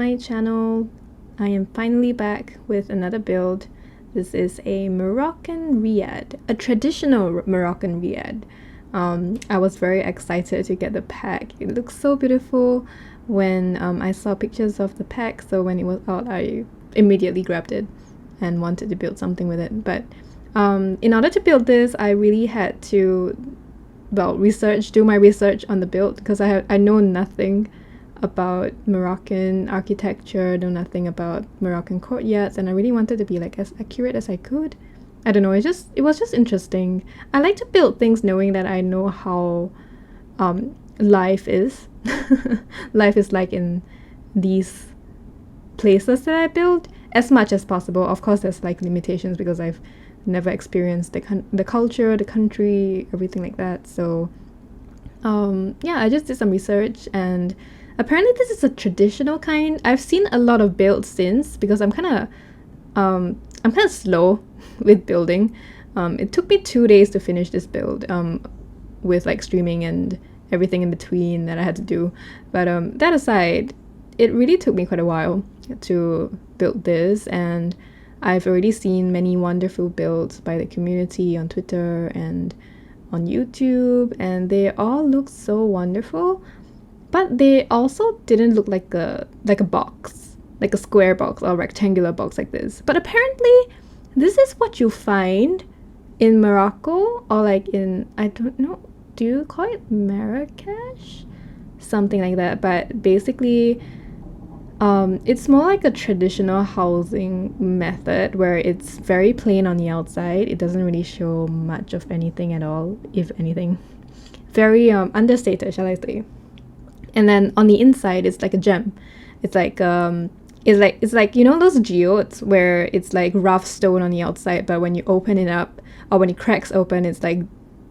my channel. I am finally back with another build. This is a Moroccan riad, a traditional Moroccan riad. I was very excited to get the pack. It looks so beautiful when I saw pictures of the pack, so when it was out I immediately grabbed it and wanted to build something with it. But in order to build this, I really had to do my research on the build, because I know nothing about Moroccan architecture, know nothing about Moroccan courtyards, and I really wanted to be like as accurate as I could. I don't know, it was just interesting. I like to build things knowing that I know how life is. Life is like in these places that I build, as much as possible. Of course there's like limitations because I've never experienced the culture, the country, everything like that. So yeah, I just did some research, and apparently this is a traditional kind. I've seen a lot of builds since, because I'm kind of slow with building. It took me 2 days to finish this build, with like streaming and everything in between that I had to do. But that aside, it really took me quite a while to build this, and I've already seen many wonderful builds by the community on Twitter and on YouTube, and they all look so wonderful. But they also didn't look like a box, like a square box or rectangular box like this. But apparently, this is what you find in Morocco, or like in, I don't know, do you call it Marrakesh? Something like that. But basically, it's more like a traditional housing method where it's very plain on the outside. It doesn't really show much of anything at all, if anything. Very understated, shall I say. And then on the inside, it's like a gem. It's like you know those geodes where it's like rough stone on the outside, but when you open it up, or when it cracks open, it's like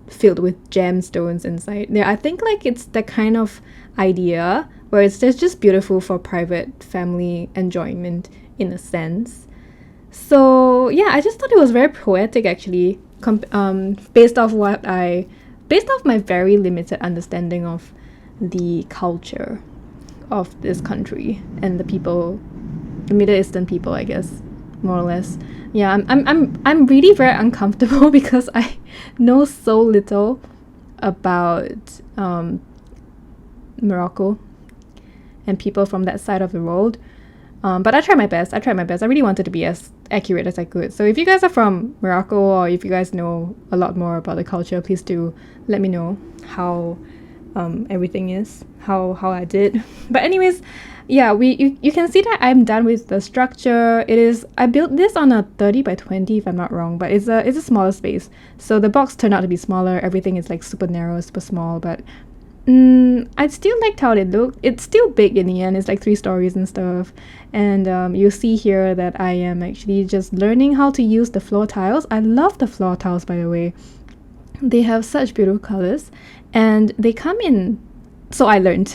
filled with gemstones inside. Yeah, I think like it's the kind of idea where it's just beautiful for private family enjoyment in a sense. So yeah, I just thought it was very poetic actually, based off my very limited understanding of the culture of this country and the people, the Middle Eastern people, I guess, more or less. Yeah, I'm really very uncomfortable because I know so little about Morocco and people from that side of the world. But I tried my best. I really wanted to be as accurate as I could. So if you guys are from Morocco, or if you guys know a lot more about the culture, please do let me know how everything is, how I did. But anyways, yeah, you can see that I'm done with the structure. I built this on a 30 by 20 if I'm not wrong, but it's a smaller space. So the box turned out to be smaller. Everything is like super narrow, super small, but I still liked how it looked. It's still big in the end. It's like 3 stories and stuff. And you see here that I am actually just learning how to use the floor tiles. I love the floor tiles, by the way. They have such beautiful colors, and they come in. So I learned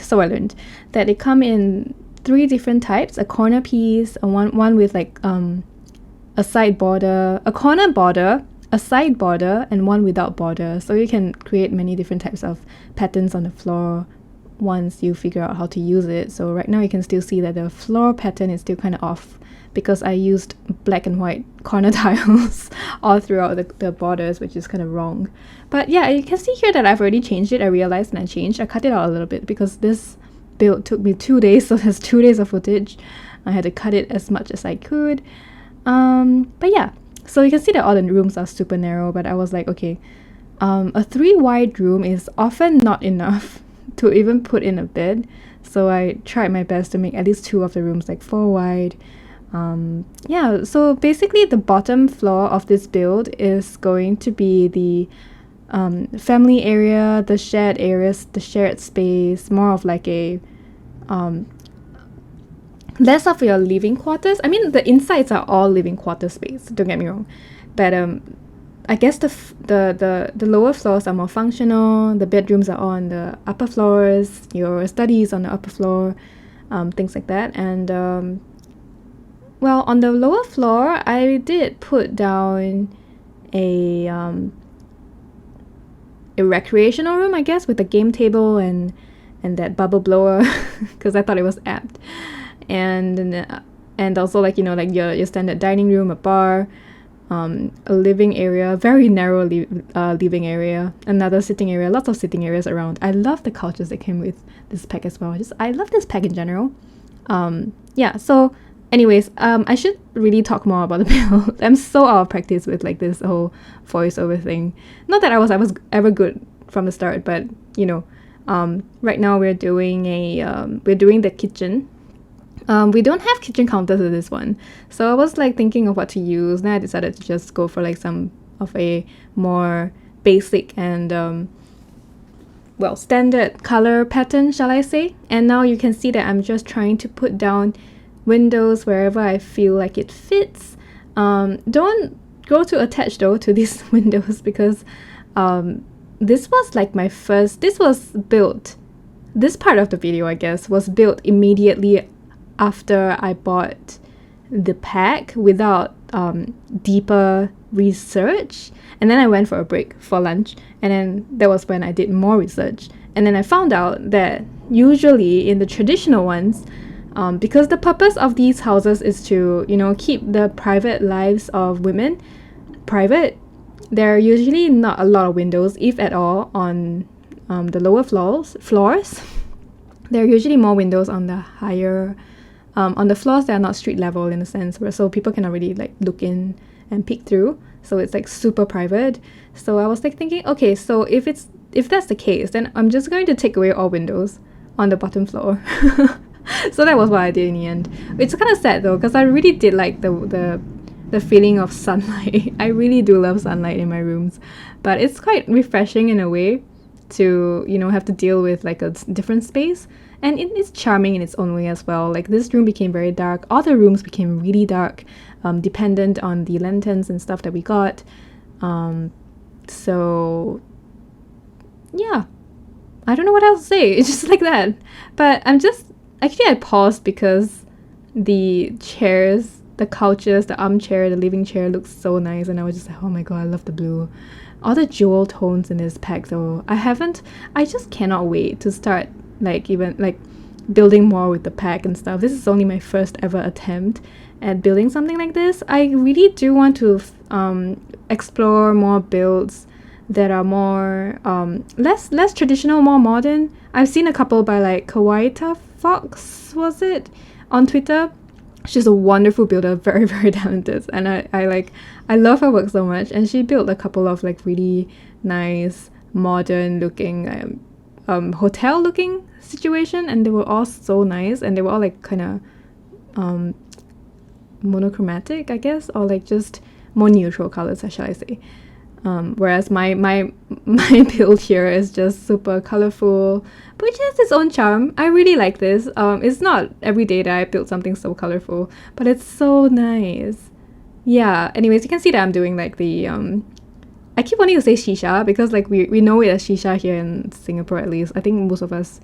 that they come in 3 different types: a corner piece, one with like a side border, a corner border, a side border, and one without border. So you can create many different types of patterns on the floor once you figure out how to use it. So right now you can still see that the floor pattern is still kind of off, because I used black and white corner tiles all throughout the borders, which is kind of wrong. But yeah, you can see here that I've already changed it. I realized, and I cut it out a little bit because this build took me 2 days, so there's 2 days of footage. I had to cut it as much as I could. But yeah, so you can see that all the rooms are super narrow, but I was like, okay, a 3 wide room is often not enough to even put in a bed. So I tried my best to make at least 2 of the rooms like 4 wide. Yeah, so basically the bottom floor of this build is going to be the family area, the shared areas, the shared space, more of like a less of your living quarters. I mean, the insides are all living quarter space, don't get me wrong, but I guess the lower floors are more functional. The bedrooms are on the upper floors, your studies on the upper floor, things like that. And well, on the lower floor, I did put down a recreational room, I guess, with a game table and that bubble blower because I thought it was apt. and also like, you know, like your standard dining room, a bar, a living area, very narrow living area, another sitting area, lots of sitting areas around. I love the couches that came with this pack as well. I love this pack in general. Yeah, so anyways, I should really talk more about the build. I'm so out of practice with like this whole voiceover thing. Not that I was ever good from the start, but you know, right now we're doing the kitchen. We don't have kitchen counters with this one, so I was like thinking of what to use. Then I decided to just go for like some of a more basic and well, standard color pattern, shall I say. And now you can see that I'm just trying to put down windows wherever I feel like it fits. Don't go too attached though to these windows, because this was like my first, this part of the video, I guess, was built immediately after I bought the pack without deeper research. And then I went for a break for lunch, and then that was when I did more research. And then I found out that usually in the traditional ones, because the purpose of these houses is to, you know, keep the private lives of women private, there are usually not a lot of windows, if at all, on the lower floors. There are usually more windows on the higher, on the floors that are not street level, in a sense, where so people cannot really like look in and peek through. So it's like super private. So I was like thinking, okay, so if that's the case, then I'm just going to take away all windows on the bottom floor. So that was what I did in the end. It's kind of sad though, because I really did like the feeling of sunlight. I really do love sunlight in my rooms, but it's quite refreshing in a way to, you know, have to deal with like a different space. And it's charming in its own way as well. Like this room became very dark. All the rooms became really dark, dependent on the lanterns and stuff that we got. So yeah, I don't know what else to say. It's just like that. But I paused because the chairs, the couches, the armchair, the living chair looks so nice, and I was just like, oh my god, I love the blue. All the jewel tones in this pack though. I just cannot wait to start like even like building more with the pack and stuff. This is only my first ever attempt at building something like this. I really do want to explore more builds that are more less traditional, more modern. I've seen a couple by like Kawaita Fox, was it, on Twitter. She's a wonderful builder, very, very talented, and I love her work so much. And she built a couple of like really nice, modern looking, hotel looking situation, and they were all so nice, and they were all like kind of monochromatic, I guess, or like just more neutral colors, shall I say. Whereas my build here is just super colorful, which has its own charm. I really like this. It's not every day that I build something so colorful, but it's so nice. Yeah, anyways, you can see that I'm doing like the I keep wanting to say shisha because like we know it as shisha here in Singapore, at least. I think most of us,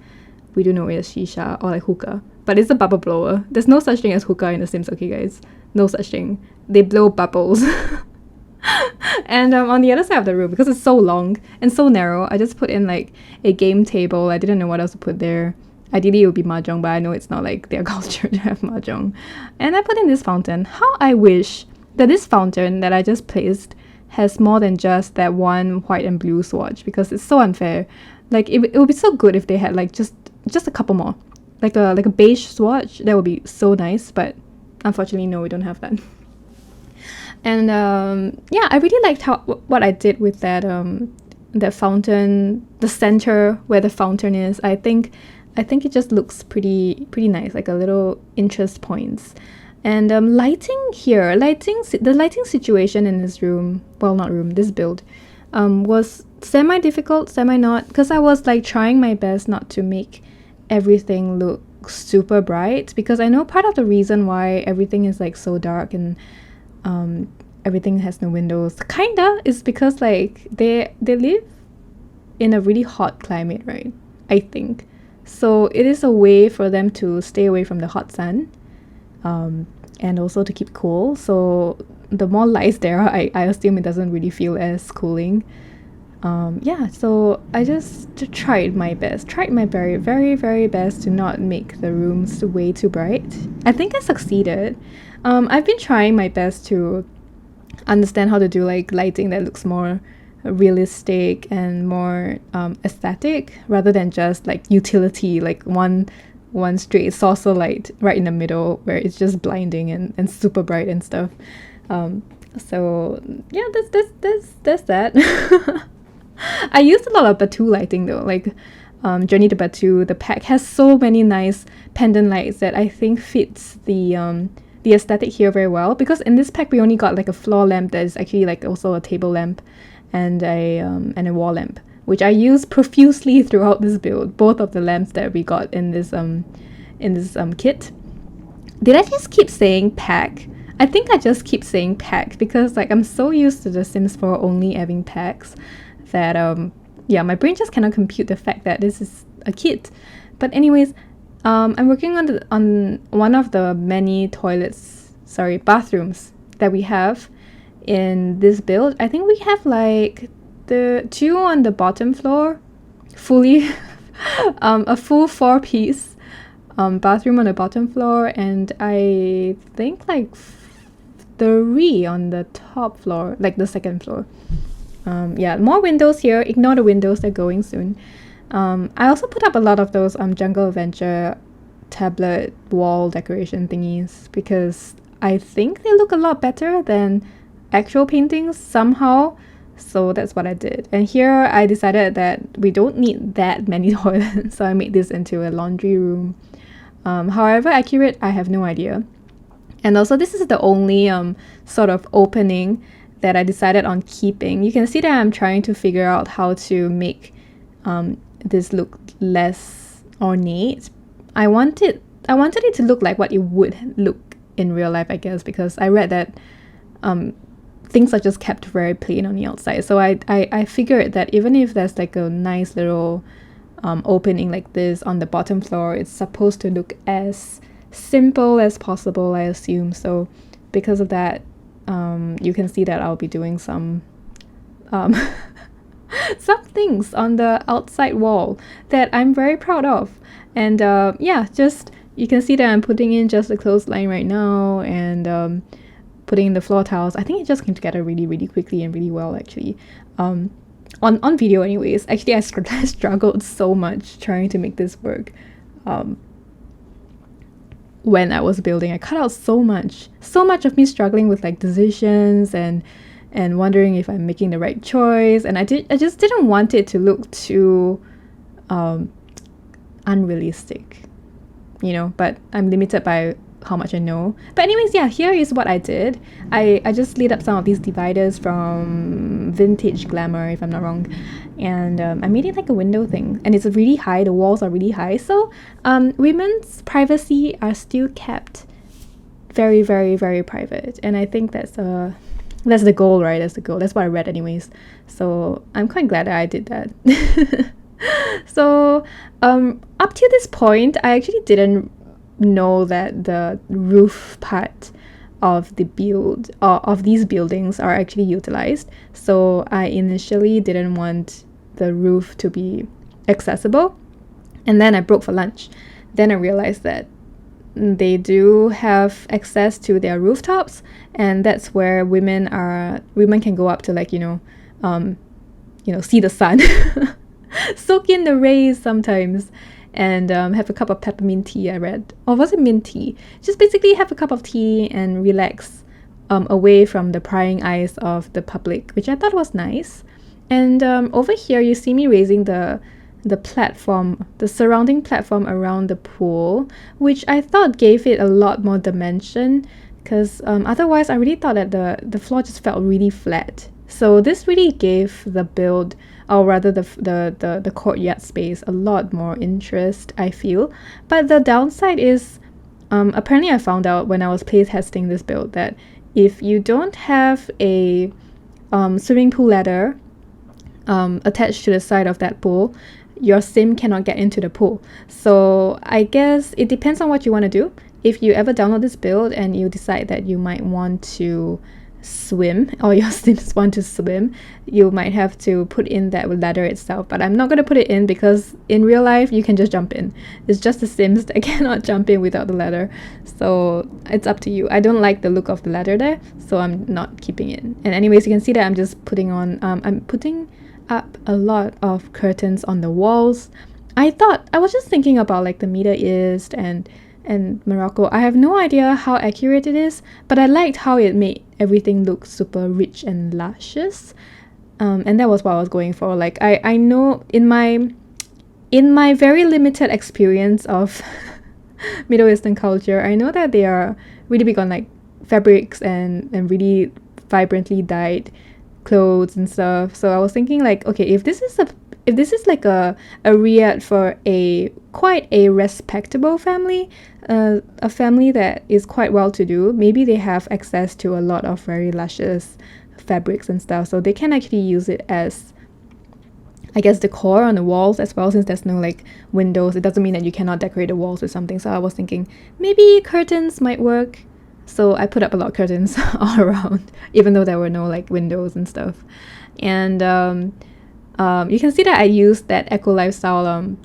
we do know it as shisha or like hookah, but it's a bubble blower. There's no such thing as hookah in The Sims, okay guys? No such thing. They blow bubbles. And on the other side of the room, because it's so long and so narrow, I just put in like a game table. I didn't know what else to put there. Ideally it would be mahjong, but I know it's not like their culture to have mahjong. And I put in this fountain. How I wish that this fountain that I just placed has more than just that one white and blue swatch, because it's so unfair. Like it would be so good if they had like just a couple more, like a beige swatch. That would be so nice, but unfortunately no, we don't have that. And yeah, I really liked what I did with that that fountain, the center where the fountain is. I think it just looks pretty nice, like a little interest points. And lighting here, the lighting situation in this room, well, not room, this build, was semi-difficult, semi-not, because I was like trying my best not to make everything look super bright, because I know part of the reason why everything is like so dark and everything has no windows kinda is because like they live in a really hot climate, right? I think so. It is a way for them to stay away from the hot sun, and also to keep cool. So the more lights there are, I assume it doesn't really feel as cooling. Yeah, so I just tried my very, very, very best to not make the rooms way too bright. I think I succeeded. I've been trying my best to understand how to do like lighting that looks more realistic and more aesthetic rather than just like utility, like one straight saucer light right in the middle where it's just blinding and super bright and stuff. So yeah, that's that. I used a lot of Batu lighting though, like Journey to Batu. The pack has so many nice pendant lights that I think fits the aesthetic here very well, because in this pack we only got like a floor lamp that is actually like also a table lamp and a wall lamp, which I use profusely throughout this build. Both of the lamps that we got in this kit. Did I just keep saying pack? I think I just keep saying pack because like I'm so used to The Sims 4 only having packs that yeah, my brain just cannot compute the fact that this is a kit. But anyways, I'm working on one of the many bathrooms that we have in this build. I think we have like the 2 on the bottom floor, fully a full 4-piece bathroom on the bottom floor, and I think like 3 on the top floor, like the second floor. Yeah, more windows here. Ignore the windows, they're going soon. I also put up a lot of those Jungle Adventure tablet wall decoration thingies because I think they look a lot better than actual paintings somehow. So that's what I did. And here I decided that we don't need that many toilets, so I made this into a laundry room. However accurate, I have no idea. And also this is the only sort of opening that I decided on keeping. You can see that I'm trying to figure out how to make this look less ornate. I wanted it to look like what it would look in real life, I guess, because I read that things are just kept very plain on the outside. So I figured that even if there's like a nice little opening like this on the bottom floor, it's supposed to look as simple as possible, I assume. So because of that, you can see that I'll be doing some some things on the outside wall that I'm very proud of. And yeah, just you can see that I'm putting in just a clothesline right now and putting in the floor tiles. I think it just came together really quickly and really well, actually. On video anyways. Actually, I struggled so much trying to make this work. When I was building, I cut out so much of me struggling with like decisions and wondering if I'm making the right choice, and I just didn't want it to look too unrealistic, you know, but I'm limited by how much I know. But anyways, yeah, here is what I did. I just lit up some of these dividers from Vintage Glamour, if I'm not wrong, and I made it like a window thing, and it's really high, the walls are really high, so women's privacy are still kept very private, and I think that's the goal, right? That's the goal. That's what I read anyways, so I'm quite glad that I did that. So up to this point, I actually didn't know that the roof part of the build of these buildings are actually utilized. So I initially didn't want the roof to be accessible, and then I broke for lunch. Then I realized that they do have access to their rooftops, and that's where women can go up to, like, you know, see the sun, soak in the rays sometimes, and have a cup of peppermint tea, I read. Or was it mint tea? Just basically have a cup of tea and relax away from the prying eyes of the public, which I thought was nice. And over here, you see me raising the platform, the surrounding platform around the pool, which I thought gave it a lot more dimension, because otherwise I really thought that the floor just felt really flat. So this really gave the build, or rather the courtyard space, a lot more interest, I feel. But the downside is, apparently I found out when I was playtesting this build that if you don't have a swimming pool ladder attached to the side of that pool, your sim cannot get into the pool. So I guess it depends on what you want to do. If you ever download this build and you decide that you might want to swim, or your Sims want to swim, you might have to put in that ladder itself. But I'm not going to put it in because in real life you can just jump in. It's just the Sims that cannot jump in without the ladder. So it's up to you. I don't like the look of the ladder there, so I'm not keeping it. And anyways, you can see that I'm just putting on I'm putting up a lot of curtains on the walls. I was just thinking about like the Middle East and Morocco. I have no idea how accurate it is, but I liked how it made everything look super rich and luscious. And that was what I was going for. Like I know in my very limited experience of Middle Eastern culture, I know that they are really big on like fabrics and really vibrantly dyed clothes and stuff. So I was thinking like, okay, if this is like a riad for a quite a respectable family, a family that is quite well to do, maybe they have access to a lot of very luscious fabrics and stuff, so they can actually use it as, I guess, decor on the walls as well. Since there's no like windows, it doesn't mean that you cannot decorate the walls with something. So I was thinking maybe curtains might work. So I put up a lot of curtains all around, even though there were no like windows and stuff. And you can see that I used that eco lifestyle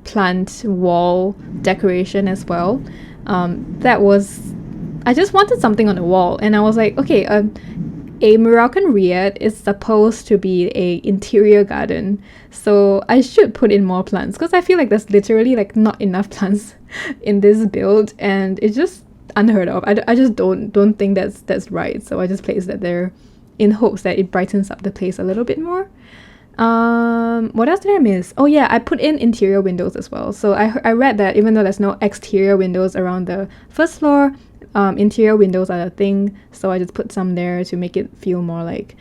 plant wall decoration as well. I just wanted something on the wall, and I was like, okay, a Moroccan riad is supposed to be a interior garden, so I should put in more plants because I feel like there's literally like not enough plants in this build, and it's just unheard of. I just don't think that's right. So I just placed that there in hopes that it brightens up the place a little bit more. What else did I miss? Oh yeah, I put in interior windows as well. So I read that even though there's no exterior windows around the first floor, interior windows are a thing. So I just put some there to make it feel more like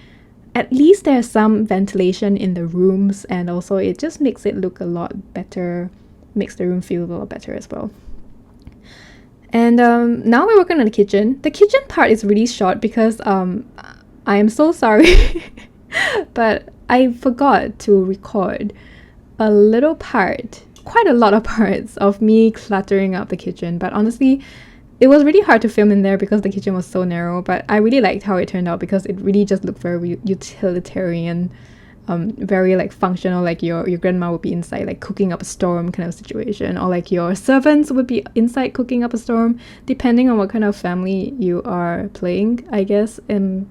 at least there's some ventilation in the rooms, and also it just makes it look a lot better, makes the room feel a lot better as well. And now we're working on the kitchen. The kitchen part is really short because I am so sorry, but I forgot to record a little part, quite a lot of parts of me cluttering up the kitchen. But honestly, it was really hard to film in there because the kitchen was so narrow. But I really liked how it turned out because it really just looked very utilitarian, very like functional, like your grandma would be inside like cooking up a storm kind of situation, or like your servants would be inside cooking up a storm, depending on what kind of family you are playing, I guess. And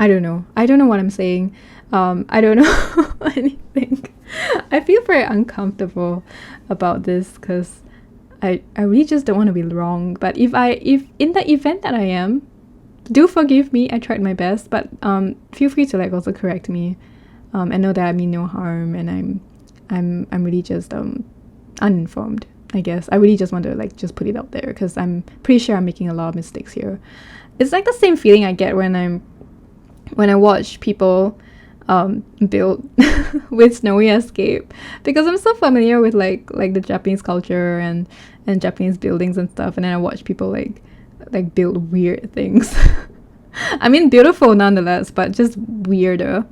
I don't know what I'm saying. I don't know anything. I feel very uncomfortable about this because I really just don't want to be wrong. But if in the event that I am, do forgive me. I tried my best, but feel free to like also correct me. I know that I mean no harm, and I'm really just uninformed, I guess. I really just want to like just put it out there because I'm pretty sure I'm making a lot of mistakes here. It's like the same feeling I get when I watch people build with Snowy Escape, because I'm so familiar with like the Japanese culture and Japanese buildings and stuff, and then I watch people like build weird things. I mean, beautiful nonetheless, but just weirder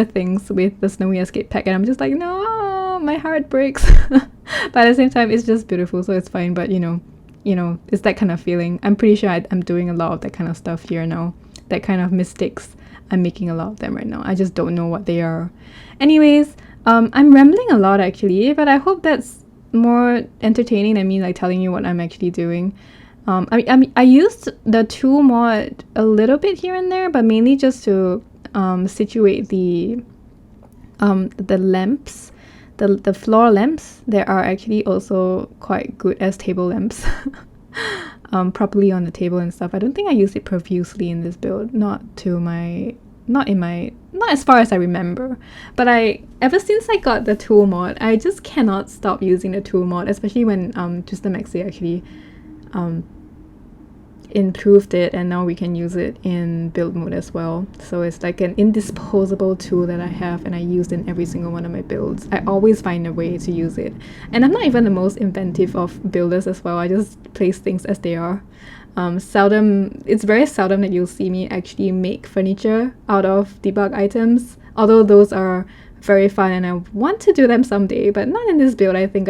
things with the Snowy Escape pack, and I'm just like, no, my heart breaks. But at the same time, it's just beautiful, so it's fine. But you know, it's that kind of feeling. I'm pretty sure I'm doing a lot of that kind of stuff here now, that kind of mistakes. I'm making a lot of them right now. I just don't know what they are. Anyways, I'm rambling a lot actually, but I hope that's more entertaining than me like telling you what I'm actually doing. I used the tool mod a little bit here and there, but mainly just to situate the lamps, the floor lamps. There are actually also quite good as table lamps. Properly on the table and stuff. I don't think I used it profusely in this build, not as far as I remember. But ever since I got the tool mod, I just cannot stop using the tool mod, especially when Just the Maxi actually improved it, and now we can use it in build mode as well. So it's like an indisposable tool that I have, and I use in every single one of my builds. I always find a way to use it, and I'm not even the most inventive of builders as well. I just place things as they are. It's very seldom that you'll see me actually make furniture out of debug items, although those are very fun, and I want to do them someday, but not in this build. I think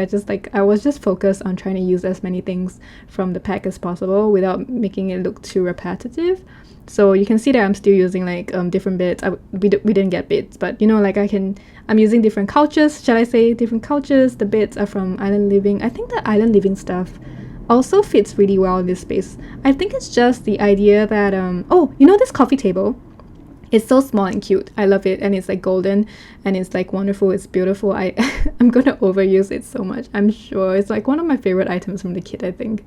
I was just focused on trying to use as many things from the pack as possible without making it look too repetitive. So you can see that I'm still using like different bits. We didn't get bits, but you know, like I'm using different couches. Shall I say different couches? The bits are from Island Living. I think the Island Living stuff also fits really well in this space. I think it's just the idea that oh, you know this coffee table? It's so small and cute. I love it, and it's like golden, and it's like wonderful. It's beautiful. I'm gonna overuse it so much, I'm sure. It's like one of my favorite items from the kit, I think.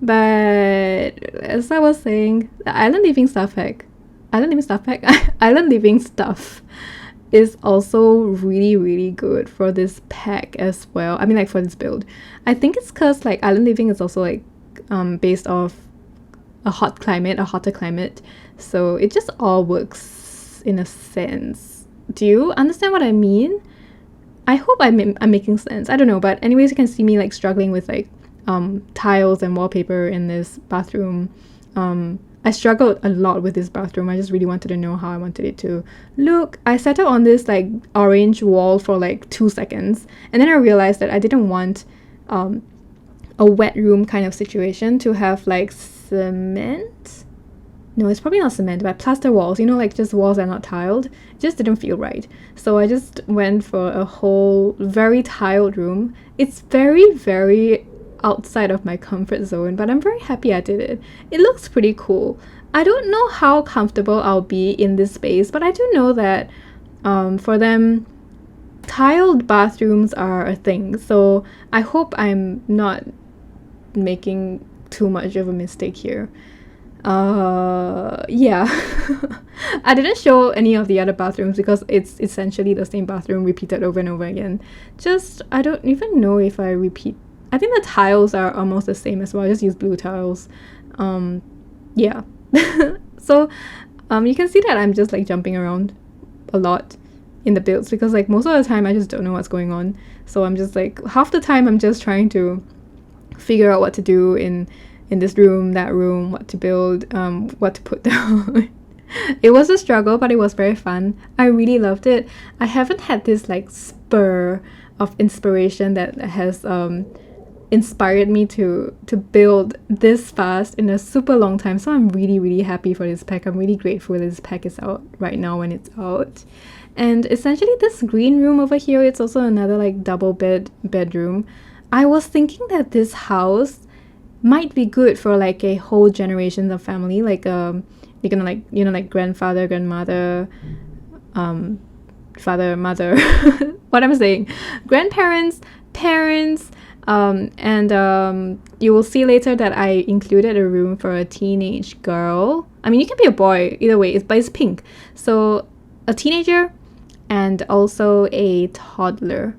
But as I was saying, the Island Living stuff pack, Island Living stuff is also really good for this pack as well. I mean, like for this build. I think it's because like Island Living is also like based off a hotter climate, so it just all works in a sense. Do you understand what I mean? I hope I'm making sense. I don't know, but anyways, you can see me like struggling with like tiles and wallpaper in this bathroom. I struggled a lot with this bathroom. I just really wanted to know how I wanted it to look. I settled on this like orange wall for like 2 seconds, and then I realized that I didn't want a wet room kind of situation to have like cement. No, it's probably not cement, but plaster walls, you know, like just walls that are not tiled. It just didn't feel right. So I just went for a whole very tiled room. It's very outside of my comfort zone, but I'm very happy I did it. It looks pretty cool. I don't know how comfortable I'll be in this space, but I do know that for them, tiled bathrooms are a thing. So I hope I'm not making too much of a mistake here. Yeah. I didn't show any of the other bathrooms because it's essentially the same bathroom repeated over and over again. Just, I don't even know if I repeat. I think the tiles are almost the same as well. I just use blue tiles. Yeah. So you can see that I'm just like jumping around a lot in the builds because like most of the time I just don't know what's going on. So I'm just like, half the time I'm just trying to figure out what to do in this room, that room, what to build, what to put down. It was a struggle, but it was very fun. I really loved it. I haven't had this like spur of inspiration that has inspired me to build this fast in a super long time. So I'm really happy for this pack. I'm really grateful that this pack is out right now when it's out. And essentially this green room over here, it's also another like double bedroom. I was thinking that this house might be good for like a whole generation of family, like you're gonna like, you know, like grandfather, grandmother, father, mother, what I'm saying, grandparents, parents, and you will see later that I included a room for a teenage girl. I mean, you can be a boy either way, but it's pink. So a teenager and also a toddler.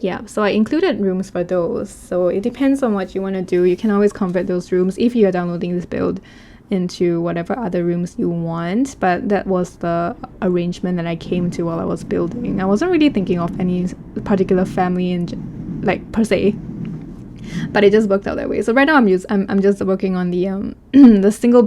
Yeah, so I included rooms for those. So it depends on what you want to do. You can always convert those rooms if you are downloading this build into whatever other rooms you want. But that was the arrangement that I came to while I was building. I wasn't really thinking of any particular family in like per se, but it just worked out that way. So right now I'm just working on the the single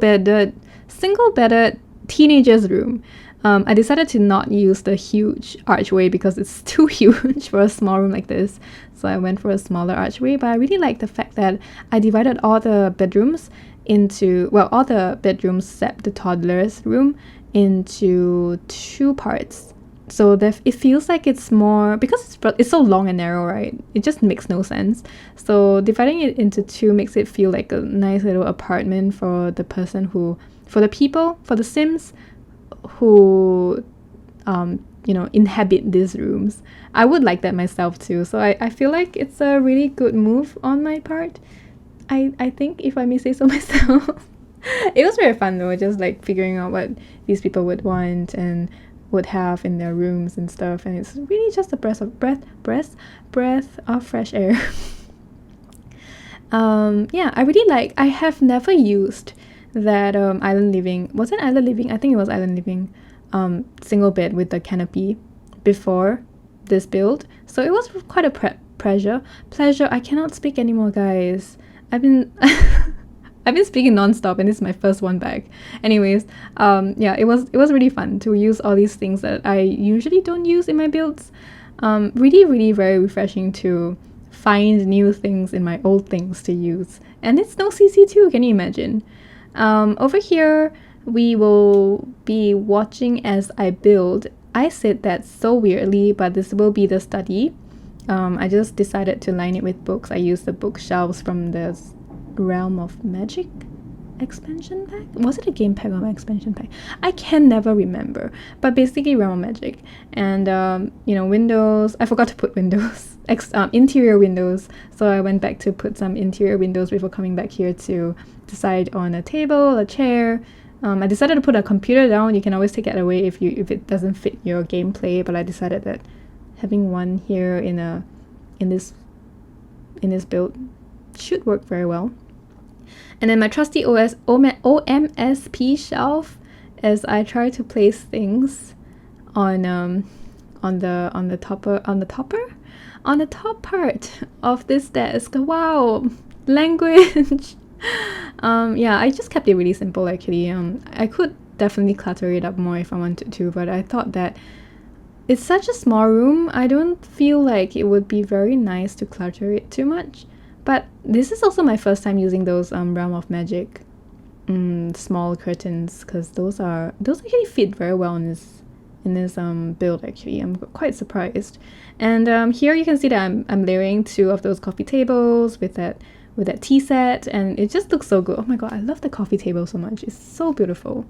bedded teenagers room. I decided to not use the huge archway because it's too huge for a small room like this. So I went for a smaller archway, but I really like the fact that I divided all the bedrooms into, well, all the bedrooms except the toddler's room into 2 parts. So that it feels like it's more, because it's so long and narrow, right? It just makes no sense. So dividing it into 2 makes it feel like a nice little apartment for the person who, for the people, for the Sims who you know, inhabit these rooms. I would like that myself too, so I feel like it's a really good move on my part. I think, if I may say so myself. It was very fun though, just like figuring out what these people would want and would have in their rooms and stuff, and it's really just a breath of fresh air. Yeah, I really like, I have never used that Island Living, was it Island Living? I think it was Island Living single bed with the canopy before this build, so it was quite a pleasure. I cannot speak anymore, guys. I've I've been speaking non-stop and this is my first one back. Anyways, yeah, it was really fun to use all these things that I usually don't use in my builds. Really very refreshing to find new things in my old things to use. And it's no CC2, can you imagine? Over here, we will be watching as I build. I said that so weirdly, but this will be the study. I just decided to line it with books. I used the bookshelves from the Realm of Magic expansion pack. Was it a game pack or an expansion pack? I can never remember. But basically Realm of Magic. And, you know, windows. I forgot to put windows. Interior windows. So I went back to put some interior windows before coming back here to decide on a table, a chair. I decided to put a computer down. You can always take it away if it doesn't fit your gameplay. But I decided that having one here in this build should work very well. And then my trusty OMSP shelf, as I try to place things on the top part of this desk. Wow, language. Yeah, I just kept it really simple actually. I could definitely clutter it up more if I wanted to, but I thought that it's such a small room, I don't feel like it would be very nice to clutter it too much. But this is also my first time using those Realm of Magic small curtains, because those actually fit very well in this build actually. I'm quite surprised. And here you can see that I'm layering 2 of those coffee tables with that tea set, and it just looks so good. Oh my god, I love the coffee table so much. It's so beautiful.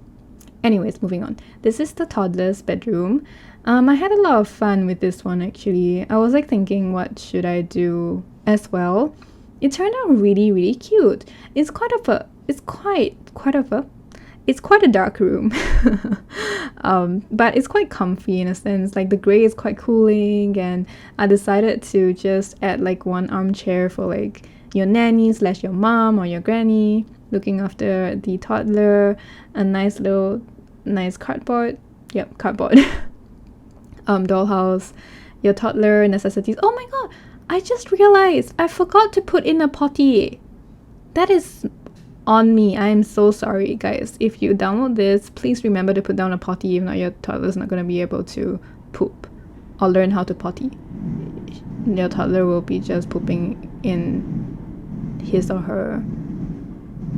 Anyways, moving on. This is the toddler's bedroom. I had a lot of fun with this one actually. I was like thinking, what should I do as well? It turned out really cute. It's quite a dark room. But it's quite comfy in a sense. Like the grey is quite cooling, and I decided to just add like one armchair for like your nanny / your mom or your granny looking after the toddler. A nice cardboard. Yep, cardboard. Dollhouse, your toddler necessities. Oh my god, I just realized I forgot to put in a potty. That is on me. I am so sorry, guys. If you download this, please remember to put down a potty. If not, your toddler's not going to be able to poop or learn how to potty. Your toddler will be just pooping in his or her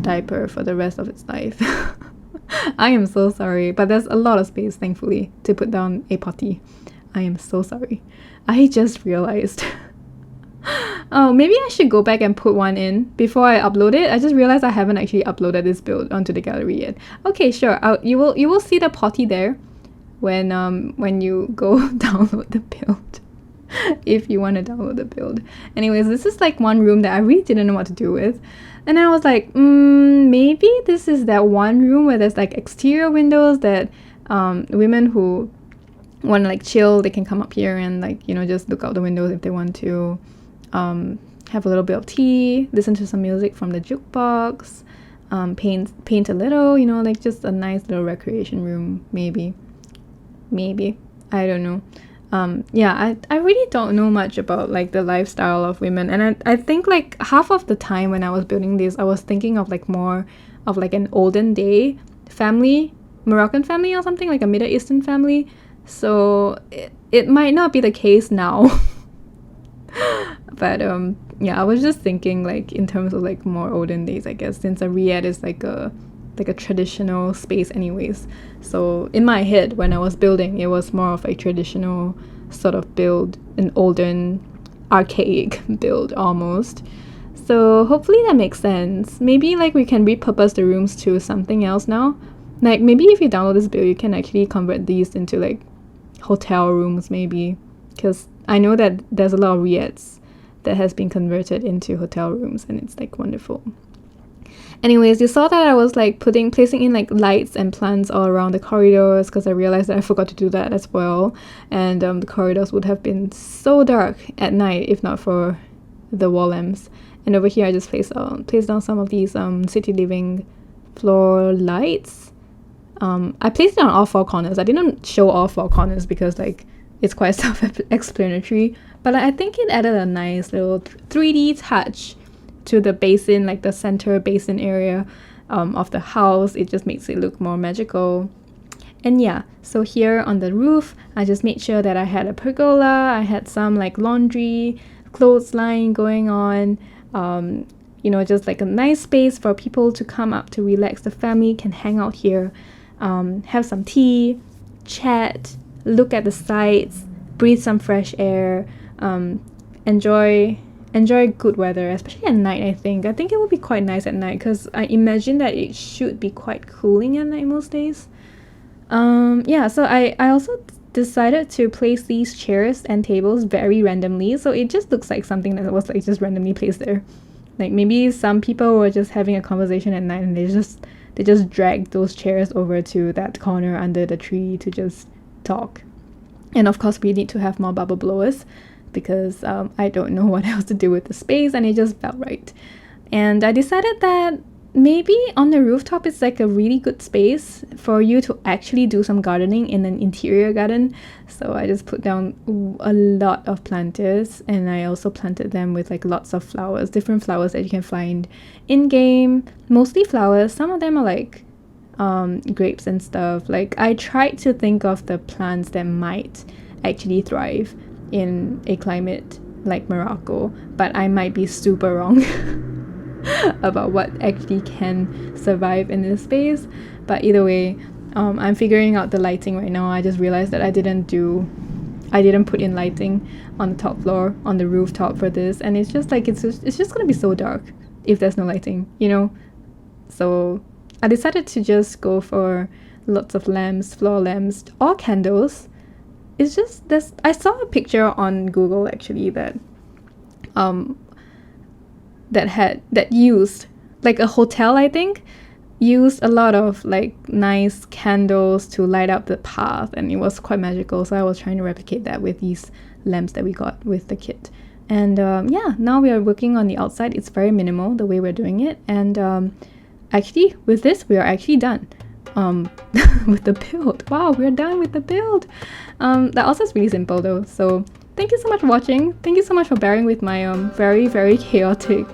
diaper for the rest of its life. I am so sorry, but there's a lot of space, thankfully, to put down a potty. I am so sorry. I just realized. Oh, maybe I should go back and put one in before I upload it. I just realized I haven't actually uploaded this build onto the gallery yet. Okay, sure. You will see the potty there when you go download the build. If you want to download the build. Anyways, this is like one room that I really didn't know what to do with. And then I was like, maybe this is that one room where there's like exterior windows that women who want to like chill, they can come up here and like, you know, just look out the windows if they want to have a little bit of tea, listen to some music from the jukebox, paint a little, you know, like just a nice little recreation room, maybe, I don't know. Yeah, I really don't know much about like the lifestyle of women, and I think like half of the time when I was building this, I was thinking of like more of like an olden day family, Moroccan family or something, like a Middle Eastern family. So it might not be the case now. But yeah, I was just thinking like in terms of like more olden days, I guess, since a riad is like a traditional space anyways. So in my head when I was building, it was more of a traditional sort of build, an olden archaic build almost. So hopefully that makes sense. Maybe like we can repurpose the rooms to something else now. Like maybe if you download this build, you can actually convert these into like hotel rooms maybe, because I know that there's a lot of riads that has been converted into hotel rooms, and it's like wonderful. Anyways, you saw that I was like placing in like lights and plants all around the corridors, because I realized that I forgot to do that as well, and the corridors would have been so dark at night if not for the wall lamps. And over here I just placed down some of these city living floor lights. I placed it on all 4 corners. I didn't show all 4 corners because like it's quite self-explanatory, but I think it added a nice little 3D touch to the basin, like the center basin area of the house. It just makes it look more magical. And yeah, so here on the roof, I just made sure that I had a pergola, I had some like laundry, clothesline going on, you know, just like a nice space for people to come up to relax. The family can hang out here, have some tea, chat, look at the sights, breathe some fresh air, enjoy good weather, especially at night. I think it would be quite nice at night, because I imagine that it should be quite cooling at night most days. Yeah, so I also decided to place these chairs and tables very randomly, so it just looks like something that was like just randomly placed there. Like maybe some people were just having a conversation at night and they just dragged those chairs over to that corner under the tree to just talk. And of course we need to have more bubble blowers, because I don't know what else to do with the space, and it just felt right. And I decided that maybe on the rooftop it's like a really good space for you to actually do some gardening in an interior garden. So I just put down a lot of planters, and I also planted them with like lots of flowers, different flowers that you can find in game, mostly flowers. Some of them are like grapes and stuff. Like I tried to think of the plants that might actually thrive in a climate like Morocco, but I might be super wrong about what actually can survive in this space. But either way, I'm figuring out the lighting right now. I just realized that I didn't put in lighting on the top floor, on the rooftop for this, and it's just like it's just gonna be so dark if there's no lighting, you know. So I decided to just go for lots of lamps, floor lamps, or candles. It's just this. I saw a picture on Google actually that that used, like a hotel, I think, used a lot of like nice candles to light up the path, and it was quite magical. So I was trying to replicate that with these lamps that we got with the kit. And yeah, now we are working on the outside. It's very minimal the way we're doing it, and actually with this we are actually done with the build. Wow, we're done with the build. That also is really simple though. So thank you so much for watching. Thank you so much for bearing with my very, very chaotic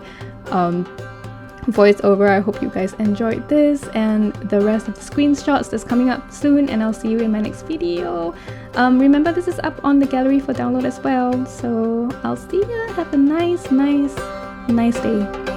voiceover. I hope you guys enjoyed this and the rest of the screenshots that's coming up soon, and I'll see you in my next video. Remember, this is up on the gallery for download as well. So I'll see ya. Have a nice day.